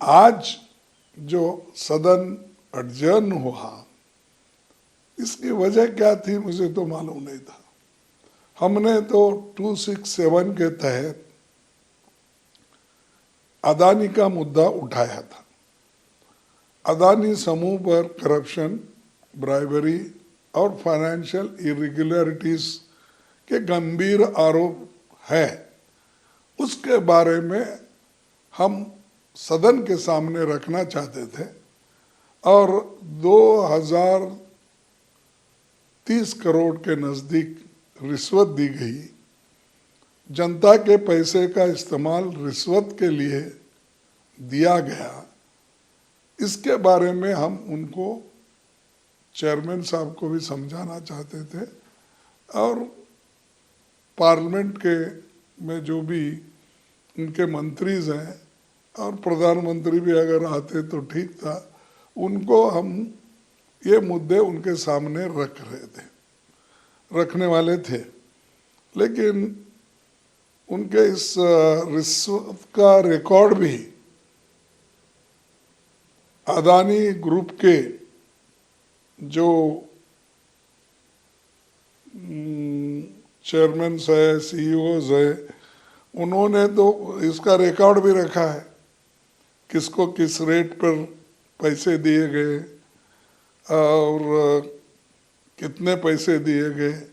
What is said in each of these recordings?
आज जो सदन अडजर्न हुआ, इसकी वजह क्या थी मुझे तो मालूम नहीं था। हमने तो 267 के तहत अदानी का मुद्दा उठाया था। अदानी समूह पर करप्शन, ब्राइबरी और फाइनेंशियल इरेगुलरिटीज के गंभीर आरोप है। उसके बारे में हम सदन के सामने रखना चाहते थे और 2030 करोड़ के नज़दीक रिश्वत दी गई। जनता के पैसे का इस्तेमाल रिश्वत के लिए दिया गया। इसके बारे में हम उनको, चेयरमैन साहब को भी समझाना चाहते थे और पार्लियामेंट के में जो भी उनके मंत्रीज हैं और प्रधानमंत्री भी अगर आते तो ठीक था, उनको हम ये मुद्दे उनके सामने रखने वाले थे। लेकिन उनके इस रिश्वत का रिकॉर्ड भी अदानी ग्रुप के जो चेयरमैन है, सीईओज है, उन्होंने तो इसका रिकॉर्ड भी रखा है, किसको किस रेट पर पैसे दिए गए और कितने पैसे दिए गए।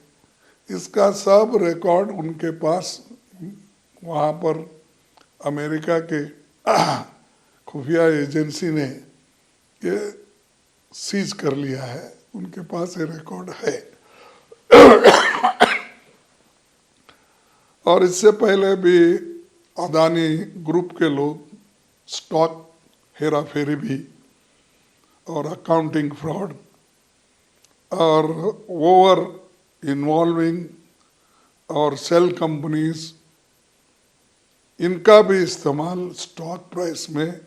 इसका सब रिकॉर्ड उनके पास वहाँ पर अमेरिका के खुफिया एजेंसी ने ये सीज कर लिया है, उनके पास ये रिकॉर्ड है। और इससे पहले भी अदानी ग्रुप के लोग स्टॉक हेरा फेरी भी और अकाउंटिंग फ्रॉड और ओवर इन्वॉल्विंग और सेल कंपनीज, इनका भी इस्तेमाल स्टॉक प्राइस में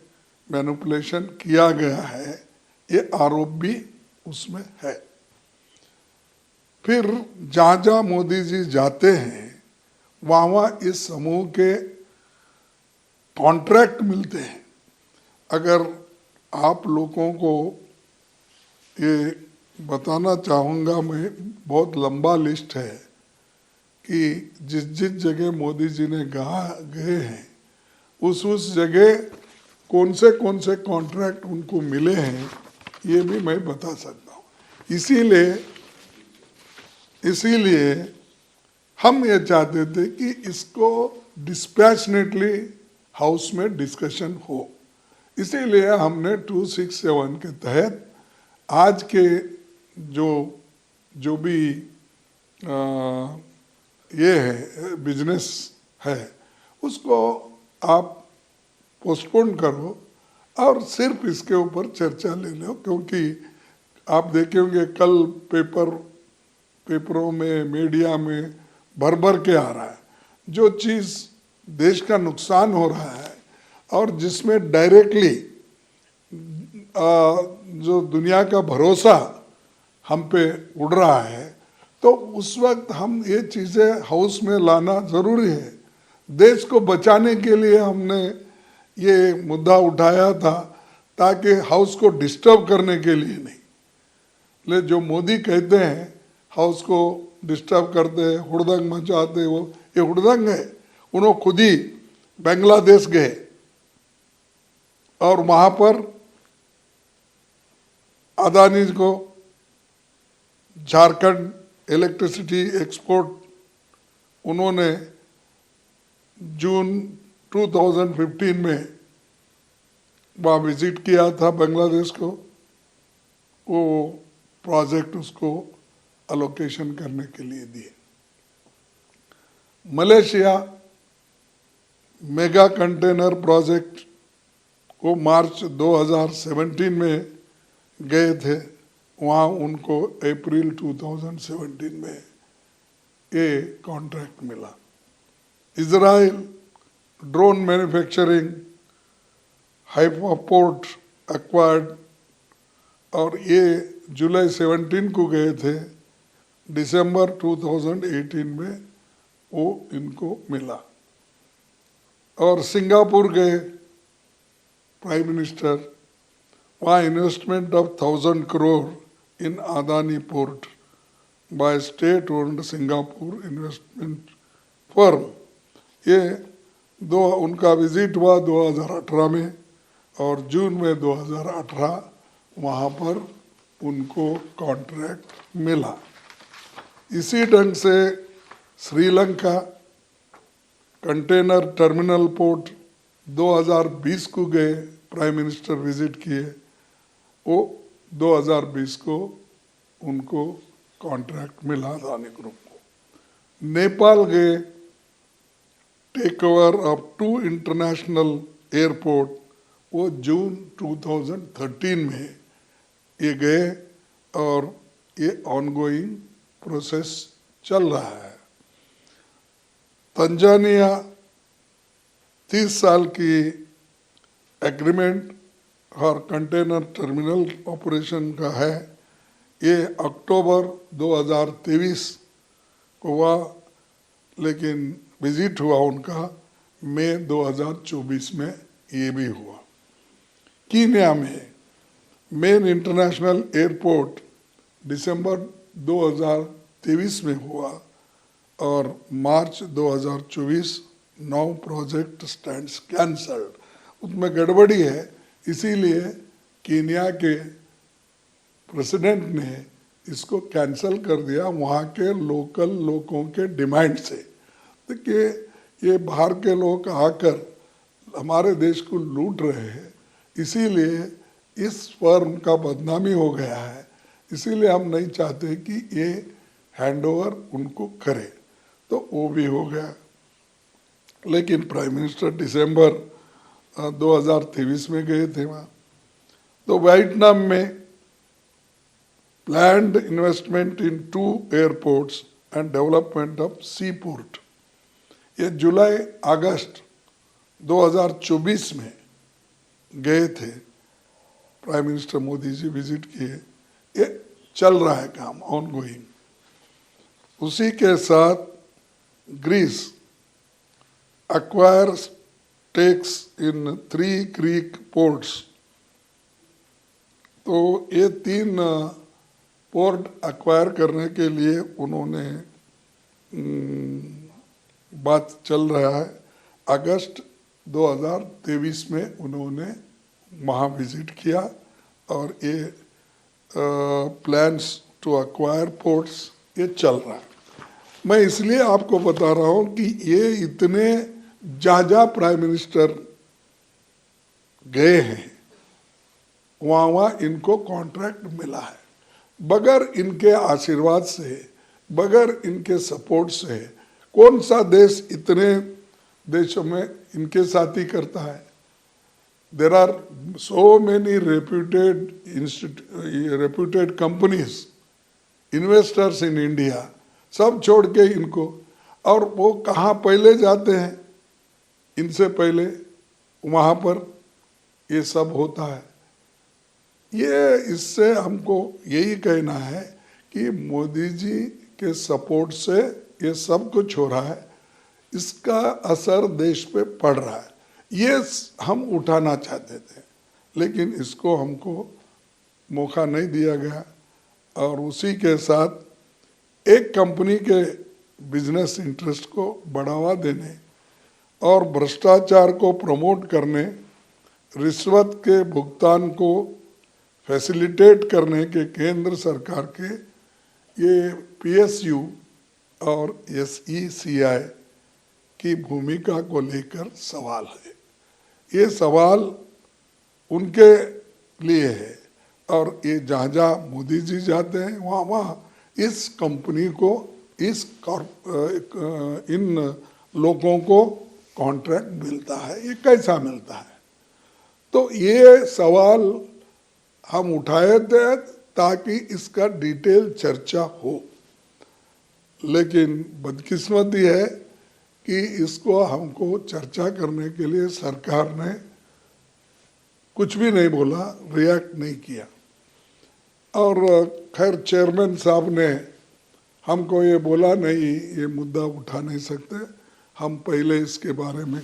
मैनिपुलेशन किया गया है, ये आरोप भी उसमें है। फिर जहाँ जहाँ मोदी जी जाते हैं वहाँ वहाँ इस समूह के कॉन्ट्रैक्ट मिलते हैं। अगर आप लोगों को ये बताना चाहूँगा मैं, बहुत लंबा लिस्ट है कि जिस जिस जगह मोदी जी ने गए हैं उस जगह कौन से कॉन्ट्रैक्ट उनको मिले हैं, ये भी मैं बता सकता हूँ। इसीलिए हम ये चाहते थे कि इसको डिस्पैशनेटली हाउस में डिस्कशन हो। इसीलिए हमने 267 के तहत आज के जो भी ये है बिजनेस है, उसको आप पोस्टपोन करो और सिर्फ इसके ऊपर चर्चा ले लो। क्योंकि आप देखे होंगे कल पेपरों में, मीडिया में भर के आ रहा है, जो चीज़ देश का नुकसान हो रहा है और जिसमें डायरेक्टली जो दुनिया का भरोसा हम पे उड़ रहा है, तो उस वक्त हम ये चीज़ें हाउस में लाना ज़रूरी है। देश को बचाने के लिए हमने ये मुद्दा उठाया था, ताकि हाउस को डिस्टर्ब करने के लिए नहीं। ले जो मोदी कहते हैं हाउस को डिस्टर्ब करते हैं, हुड़दंग मचाते, वो ये हुड़दंग है। उन्होंने खुद ही बांग्लादेश गए और वहाँ पर अदानी को झारखंड इलेक्ट्रिसिटी एक्सपोर्ट उन्होंने जून 2015 में वहाँ विजिट किया था बांग्लादेश को, वो प्रोजेक्ट उसको अलोकेशन करने के लिए दिए। मलेशिया मेगा कंटेनर प्रोजेक्ट को मार्च 2017 में गए थे, वहाँ उनको अप्रैल 2017 में ये कॉन्ट्रैक्ट मिला। इजराइल ड्रोन मैन्युफैक्चरिंग हाइपोपोर्ट एक्वायर्ड, और ये जुलाई 17 को गए थे, दिसंबर 2018 में वो इनको मिला। और सिंगापुर गए, प्राइम मिनिस्टर, वहाँ investment of 1000 crore in Adani port by state owned Singapore investment firm. ये उनका विजिट हुआ 2018 में और जून में 2018 वहाँ पर उनको कॉन्ट्रैक्ट मिला। इसी ढंग से श्रीलंका कंटेनर टर्मिनल पोर्ट 2020 को गए, प्राइम मिनिस्टर विजिट किए, वो 2020 को उनको कॉन्ट्रैक्ट मिला अदानी ग्रुप को। नेपाल गए, take over of 2 international airport, वो जून 2013 में ये गए और ये ऑनगोइंग प्रोसेस चल रहा है। तंजानिया 30 साल की एग्रीमेंट और कंटेनर टर्मिनल ऑपरेशन का है। ये अक्टूबर 2023 को हुआ, लेकिन विजिट हुआ उनका मई 2024 में ये भी हुआ। कीनिया में मेन इंटरनेशनल एयरपोर्ट दिसंबर 2023 में हुआ और मार्च 2024 9 प्रोजेक्ट स्टैंड्स कैंसल्ड। उसमें गड़बड़ी है, इसीलिए कीनिया के प्रेसिडेंट ने इसको कैंसल कर दिया वहाँ के लोकल लोगों के डिमांड से। देखिए, ये बाहर के लोग आकर हमारे देश को लूट रहे हैं, इसीलिए इस फर्म का बदनामी हो गया है, इसीलिए हम नहीं चाहते कि ये हैंडओवर उनको करे, तो वो भी हो गया। लेकिन प्राइम मिनिस्टर दिसंबर 2023 में गए थे वहाँ। तो वियतनाम में planned investment in 2 airports and development of sea port, ये जुलाई अगस्त 2024 में गए थे, prime minister Modi ji visit किए। ये चल रहा है काम, ऑनगोइंग। उसी के साथ Greece acquire stakes in 3 Greek ports, तो ये 3 पोर्ट एक्वायर करने के लिए उन्होंने बात चल रहा है। अगस्त 2023 में उन्होंने वहाँ विजिट किया और ये प्लान्स टू एक्वायर पोर्ट्स ये चल रहा है। मैं इसलिए आपको बता रहा हूँ कि ये इतने जहाँ प्राइम मिनिस्टर गए हैं वहाँ इनको कॉन्ट्रैक्ट मिला है। बगैर इनके आशीर्वाद से, बगैर इनके सपोर्ट से कौन सा देश इतने देशों में इनके साथ ही करता है। There are so many reputed companies, investors in India, सब छोड़ के इनको, और वो कहाँ पहले जाते हैं, इनसे पहले वहाँ पर ये सब होता है। ये इससे हमको यही कहना है कि मोदी जी के सपोर्ट से ये सब कुछ हो रहा है, इसका असर देश पे पड़ रहा है। ये हम उठाना चाहते थे, लेकिन इसको हमको मौका नहीं दिया गया। और उसी के साथ एक कंपनी के बिजनेस इंटरेस्ट को बढ़ावा देने और भ्रष्टाचार को प्रमोट करने, रिश्वत के भुगतान को फैसिलिटेट करने के केंद्र सरकार के ये PSU और SECI की भूमिका को लेकर सवाल है। ये सवाल उनके लिए है और ये जहाँ जहाँ मोदी जी जाते हैं वहाँ वहाँ इस कंपनी को, इन लोगों को कॉन्ट्रैक्ट मिलता है। ये कैसा मिलता है? तो ये सवाल हम उठाए थे ताकि इसका डिटेल चर्चा हो, लेकिन बदकिस्मती है कि इसको हमको चर्चा करने के लिए सरकार ने कुछ भी नहीं बोला, रिएक्ट नहीं किया। और खैर चेयरमैन साहब ने हमको ये बोला, नहीं ये मुद्दा उठा नहीं सकते, हम पहले इसके बारे में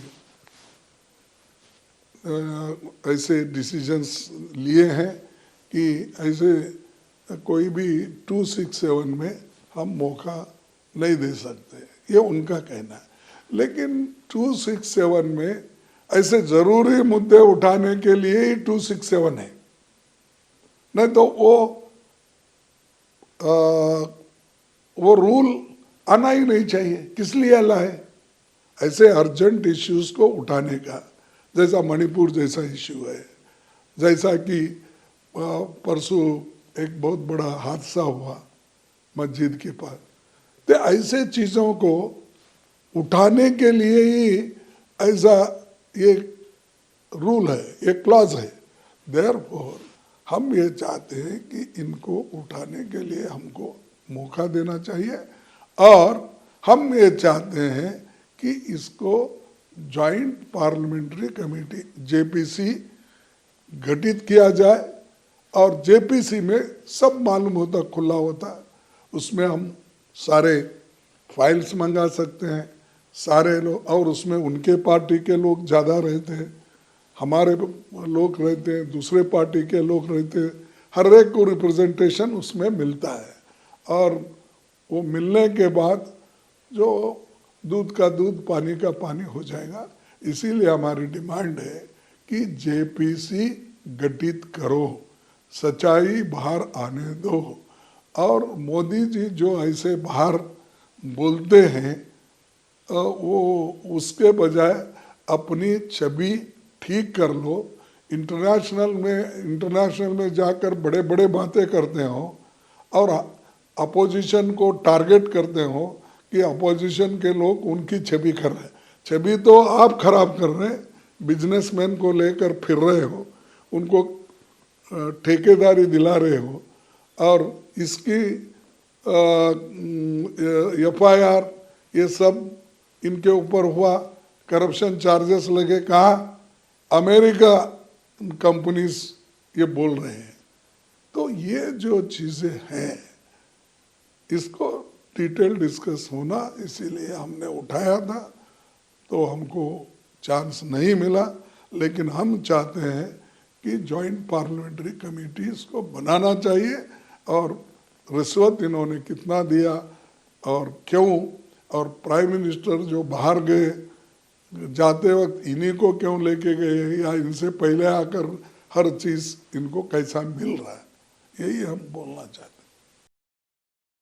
ऐसे डिसीजंस लिए हैं कि ऐसे कोई भी 267 में हम मौका नहीं दे सकते, ये उनका कहना है। लेकिन 267 में ऐसे जरूरी मुद्दे उठाने के लिए ही 267 है, नहीं तो वो रूल आना ही नहीं चाहिए। किस लिए लाए? ऐसे अर्जेंट इश्यूज को उठाने का, जैसा मणिपुर जैसा इश्यू है, जैसा कि परसों एक बहुत बड़ा हादसा हुआ मस्जिद के पास, तो ऐसे चीज़ों को उठाने के लिए ही ऐसा ये रूल है, ये क्लॉज है। देयरफॉर हम ये चाहते हैं कि इनको उठाने के लिए हमको मौका देना चाहिए, और हम ये चाहते हैं कि इसको जॉइंट पार्लियामेंट्री कमेटी जेपीसी गठित किया जाए, और जेपीसी में सब मालूम होता, खुला होता, उसमें हम सारे फाइल्स मंगा सकते हैं, सारे लोग, और उसमें उनके पार्टी के लोग ज़्यादा रहते हैं, हमारे लोग रहते हैं, दूसरे पार्टी के लोग रहते हैं, हर एक को रिप्रेजेंटेशन उसमें मिलता है। और वो मिलने के बाद जो दूध का दूध पानी का पानी हो जाएगा। इसीलिए हमारी डिमांड है कि जेपीसी गठित करो, सच्चाई बाहर आने दो, और मोदी जी जो ऐसे बाहर बोलते हैं वो उसके बजाय अपनी छवि ठीक कर लो। इंटरनेशनल में जाकर बड़े बड़े बातें करते हो और अपोजिशन को टारगेट करते हो कि अपोजिशन के लोग उनकी छवि कर रहे हैं। छवि तो आप खराब कर रहे हैं, बिजनेसमैन को लेकर फिर रहे हो, उनको ठेकेदारी दिला रहे हो, और इसकी एफआईआर ये सब इनके ऊपर हुआ, करप्शन चार्जेस लगे, कहाँ? अमेरिका कंपनीज ये बोल रहे हैं। तो ये जो चीज़ें हैं इसको डिटेल डिस्कस होना, इसीलिए हमने उठाया था, तो हमको चांस नहीं मिला। लेकिन हम चाहते हैं कि जॉइंट पार्लियामेंट्री कमेटी इसको बनाना चाहिए, और रिश्वत इन्होंने कितना दिया और क्यों, और प्राइम मिनिस्टर जो बाहर गए, जाते वक्त इन्हीं को क्यों लेके गए, या इनसे पहले आकर हर चीज़ इनको कैसा मिल रहा है, यही हम बोलना चाहते हैं।